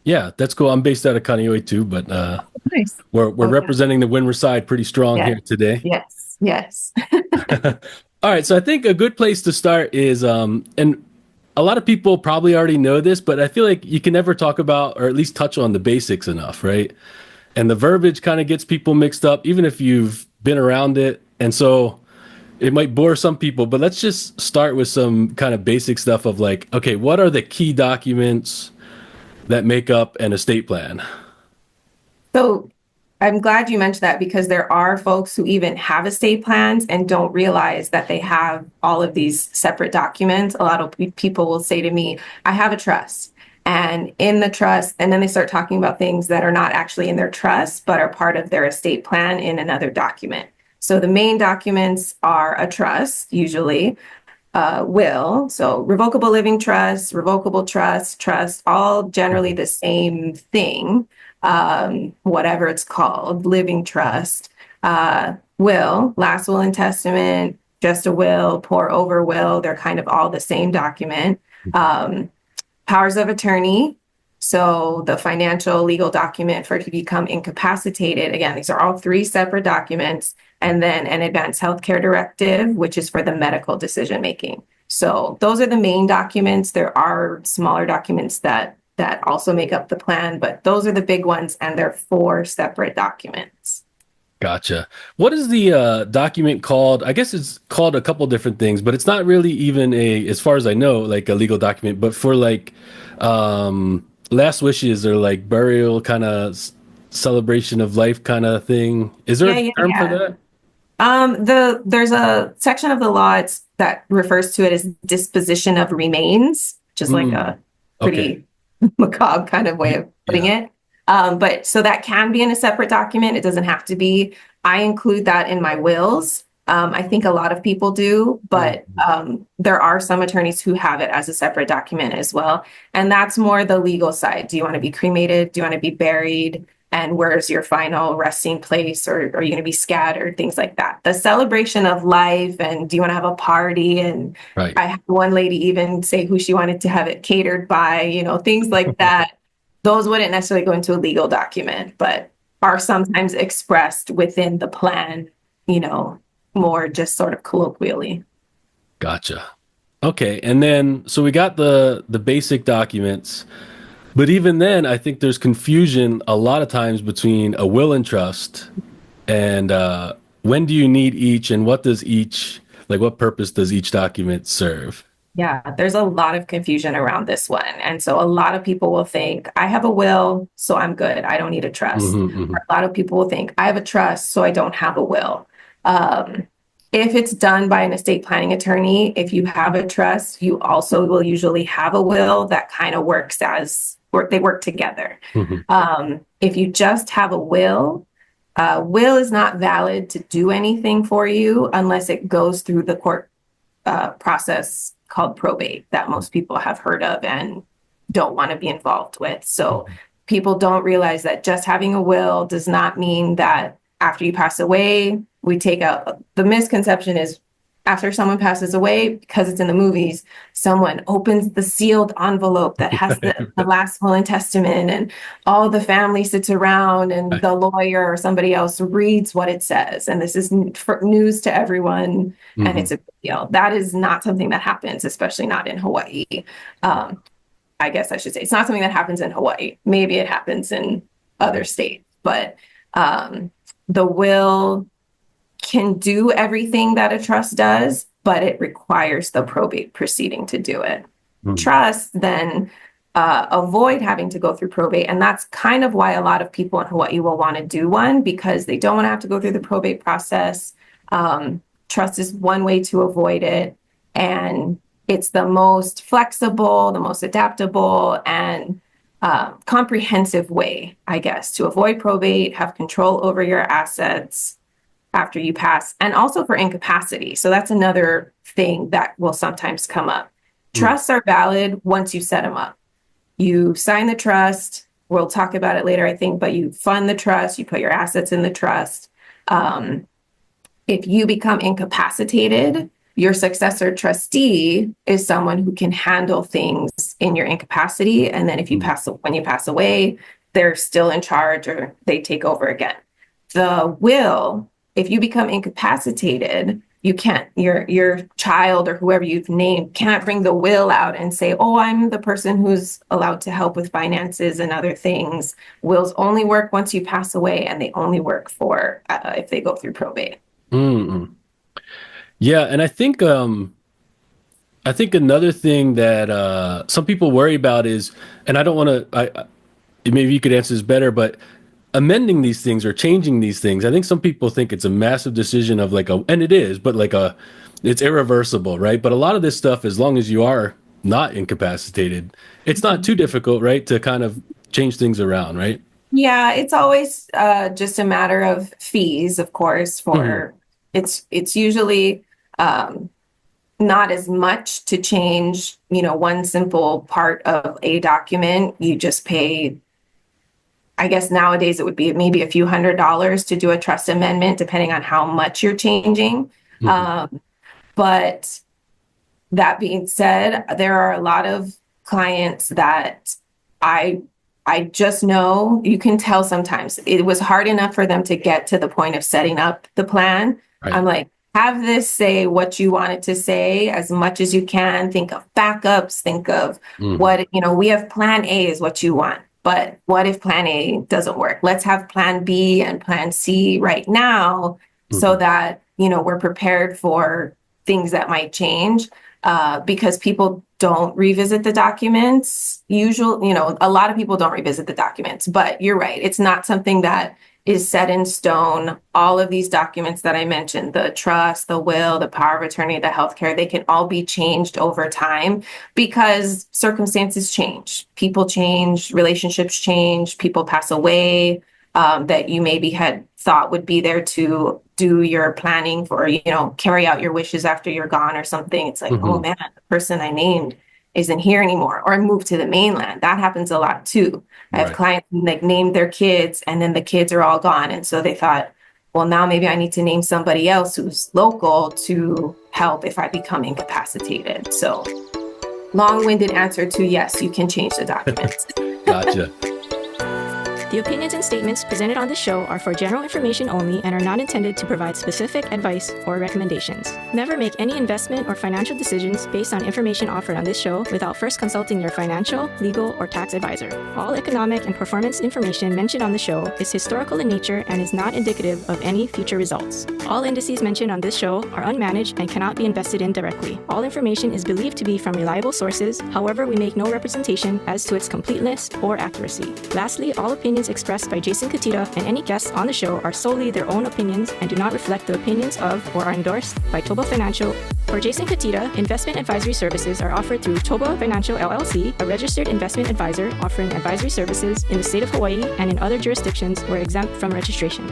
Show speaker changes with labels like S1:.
S1: Yeah, that's cool. I'm based out of Kaneohe too, but
S2: Nice.
S1: we're
S2: Okay.
S1: representing the Windward side pretty strong
S2: Yes.
S1: here today.
S2: Yes. Yes.
S1: All right, so I think a good place to start is and a lot of people probably already know this, but I feel like you can never talk about or at least touch on the basics enough, right? And the verbiage kind of gets people mixed up, even if you've been around it. And so it might bore some people, but let's just start with some kind of basic stuff of like, okay, what are the key documents that make up an estate plan?
S2: So I'm glad you mentioned that because there are folks who even have estate plans and don't realize that they have all of these separate documents. A lot of people will say to me, I have a trust. And in the trust, and then they start talking about things that are not actually in their trust, but are part of their estate plan in another document. So the main documents are a trust, usually, will. So revocable living trust, revocable trust, all generally the same thing, whatever it's called, living trust, will, last will and testament, just a will, pour over will. They're kind of all the same document. Powers of attorney. So the financial legal document for to become incapacitated. Again, these are all three separate documents. And then an advanced healthcare directive, which is for the medical decision making. So those are the main documents. There are smaller documents that also make up the plan, but those are the big ones, and they're four separate documents.
S1: Gotcha. What is the document called? I guess it's called a couple different things, but it's not really even as far as I know, like a legal document, but for like last wishes or like burial kind of celebration of life kind of thing. Is there
S2: Yeah,
S1: a
S2: yeah,
S1: term for
S2: yeah.
S1: that?
S2: There's a section of the law that refers to it as disposition of remains, which is like
S1: Mm,
S2: a
S1: okay.
S2: pretty macabre kind of way of putting
S1: Yeah.
S2: it. But so that can be in a separate document. It doesn't have to be. I include that in my wills. I think a lot of people do, but
S1: Mm.
S2: there are some attorneys who have it as a separate document as well. And that's more the legal side. Do you want to be cremated? Do you want to be buried? And where's your final resting place, or are you going to be scattered, things like that. The celebration of life, and do you want to have a party? And
S1: Right.
S2: I had one lady even say who she wanted to have it catered by, things like that. Those wouldn't necessarily go into a legal document, but are sometimes expressed within the plan, you know, more just sort of colloquially.
S1: Gotcha. Okay. And then so we got the basic documents. But even then, I think there's confusion a lot of times between a will and trust and when do you need each and what does each, like what purpose does each document serve?
S2: Yeah, there's a lot of confusion around this one. And so a lot of people will think, I have a will, so I'm good. I don't need a trust.
S1: Hmm, hmm.
S2: Or a lot of people will think, I have a trust, so I don't have a will. Um, if it's done by an estate planning attorney, if you have a trust, you also will usually have a will that kind of works as work, they work together.
S1: Hmm.
S2: If you just have a will is not valid to do anything for you unless it goes through the court process called probate that most people have heard of and don't want to be involved with. So people don't realize that just having a will does not mean that after you pass away, we take out the misconception is after someone passes away, because it's in the movies, someone opens the sealed envelope that has the last will and testament, and all the family sits around, and the lawyer or somebody else reads what it says. And this is news to everyone, and
S1: Hmm.
S2: it's a big deal. That is not something that happens, especially not in Hawaii. Um, I guess I should say it's not something that happens in Hawaii. Maybe it happens in other states, but the will can do everything that a trust does, but it requires the probate proceeding to do it.
S1: Hmm.
S2: Trust then avoid having to go through probate. And that's kind of why a lot of people in Hawaii will want to do one because they don't want to have to go through the probate process. Trust is one way to avoid it. And it's the most flexible, the most adaptable, and comprehensive way, I guess, to avoid probate, have control over your assets after you pass, and also for incapacity. So that's another thing that will sometimes come up.
S1: Hmm.
S2: Trusts are valid once you set them up. You sign the trust. We'll talk about it later, I think, but you fund the trust, you put your assets in the trust. If you become incapacitated, Your successor trustee is someone who can handle things in your incapacity. And then if you when you pass away, they're still in charge or they take over again. The will, if you become incapacitated, you can't, your child or whoever you've named can't bring the will out and say, oh, I'm the person who's allowed to help with finances and other things. Wills only work once you pass away, and they only work for if they go through probate.
S1: Mm-mm. Yeah, and I think another thing that some people worry about is, and I don't want to, maybe you could answer this better, but amending these things or changing these things, I think some people think it's a massive decision of like and it is, but it's irreversible, right? But a lot of this stuff, as long as you are not incapacitated, it's not too difficult, right? To kind of change things around, right?
S2: Yeah, it's always just a matter of fees, of course, for it's usually not as much to change, one simple part of a document. You just pay, I guess nowadays it would be maybe a few $100s to do a trust amendment, depending on how much you're changing. But that being said, there are a lot of clients that I just know, you can tell sometimes it was hard enough for them to get to the point of setting up the plan.
S1: Right.
S2: I'm like, have this say what you want it to say as much as you can. Think of backups, think of what, we have plan A is what you want. But what if plan A doesn't work? Let's have plan B and plan C right now so that, we're prepared for things that might change. Because people don't revisit the documents. A lot of people don't revisit the documents, but you're right. It's not something that is set in stone. All of these documents that I mentioned, the trust, the will, the power of attorney, the healthcare, they can all be changed over time because circumstances change. People change, relationships change, people pass away, that you maybe had thought would be there to do your planning for, carry out your wishes after you're gone or something. It's like, oh man, the person I named isn't here anymore, or moved to the mainland. That happens a lot too. I have clients who named their kids and then the kids are all gone. And so they thought, well, now maybe I need to name somebody else who's local to help if I become incapacitated. So long-winded answer to yes, you can change the documents.
S1: Gotcha.
S3: The opinions and statements presented on this show are for general information only and are not intended to provide specific advice or recommendations. Never make any investment or financial decisions based on information offered on this show without first consulting your financial, legal, or tax advisor. All economic and performance information mentioned on the show is historical in nature and is not indicative of any future results. All indices mentioned on this show are unmanaged and cannot be invested in directly. All information is believed to be from reliable sources. However, we make no representation as to its completeness or accuracy. Lastly, all opinions expressed by Jason Cutitta and any guests on the show are solely their own opinions and do not reflect the opinions of or are endorsed by ToBA Financial. For Jason Cutitta, investment advisory services are offered through ToBA Financial LLC, a registered investment advisor offering advisory services in the state of Hawaii and in other jurisdictions where exempt from registration.